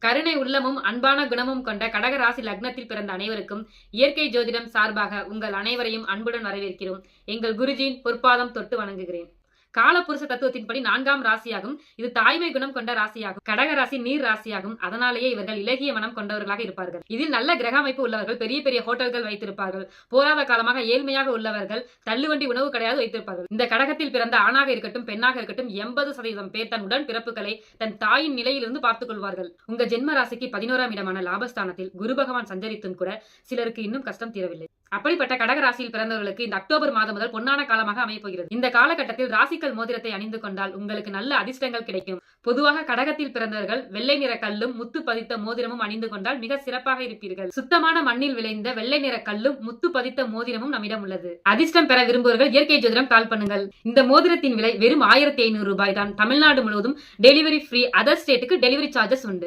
கருணை உள்ளமும் அன்பான குணமும் கொண்ட கடக ராசி லக்னத்தில் பிறந்த அனைவருக்கும் இயற்கை ஜோதிடம் சார்பாக உங்கள் அனைவரையும் அன்புடன் வரவேற்கிறோம். எங்கள் குருஜியின் பொற்பாதம் தொட்டு வணங்குகிறேன். காலப்புருஷ தத்துவத்தின்படி 4ஆம் ராசியாகும். இது தாய்மை குணம் கொண்ட ராசியாகும். கடக ராசி நீர் ராசியாகும். அதனாலேயே இவர்கள் இலகிய மனம் கொண்டவர்களாக இருப்பார்கள். இதில் நல்ல கிரக அமைப்பு உள்ளவர்கள் பெரிய பெரிய ஹோட்டல்கள் வைத்திருப்பார்கள். போராத காலமாக ஏழ்மையாக உள்ளவர்கள் தள்ளுவண்டி உணவு கிடையாது வைத்திருப்பார்கள். இந்த கடகத்தில் பிறந்த ஆணாக இருக்கட்டும் பெண்ணாக இருக்கட்டும் 80% பேர் தன் உடன் பிறப்புகளை தன் தாயின் நிலையிலிருந்து பார்த்துக் கொள்வார்கள். உங்க ஜென்ம ராசிக்கு 11ஆம் இடமான லாபஸ்தானத்தில் குரு பகவான் சஞ்சரித்தும் கூட சிலருக்கு இன்னும் கஷ்டம் தீரவில்லை. அப்படிப்பட்ட கடக ராசியில் பிறந்தவர்களுக்கு இந்த அக்டோபர் மாதம் முதல் பொன்னான காலமாக அமைப்போகிறது. இந்த காலகட்டத்தில் ராசிக்கல் மோதிரத்தை அணிந்து கொண்டால் உங்களுக்கு நல்ல அதிர்ஷ்டங்கள் கிடைக்கும். பொதுவாக கடகத்தில் பிறந்தவர்கள் வெள்ளை நிற கல்லும் முத்து பதித்த மோதிரமும் அணிந்து கொண்டால் மிக சிறப்பாக இருப்பீர்கள். சுத்தமான மண்ணில் விளைந்த வெள்ளை நிற கல்லும் முத்து பதித்த மோதிரமும் நம்மிடம் உள்ளது. அதிர்ஷ்டம் பெற விரும்புவர்கள் இயற்கை ஜோதிடம் கால் பண்ணுங்கள். இந்த மோதிரத்தின் விலை வெறும் 1500 ரூபாய் தான். தமிழ்நாடு முழுவதும் டெலிவரி ஃப்ரீ. அதர் ஸ்டேட்டுக்கு டெலிவரி சார்ஜஸ் உண்டு.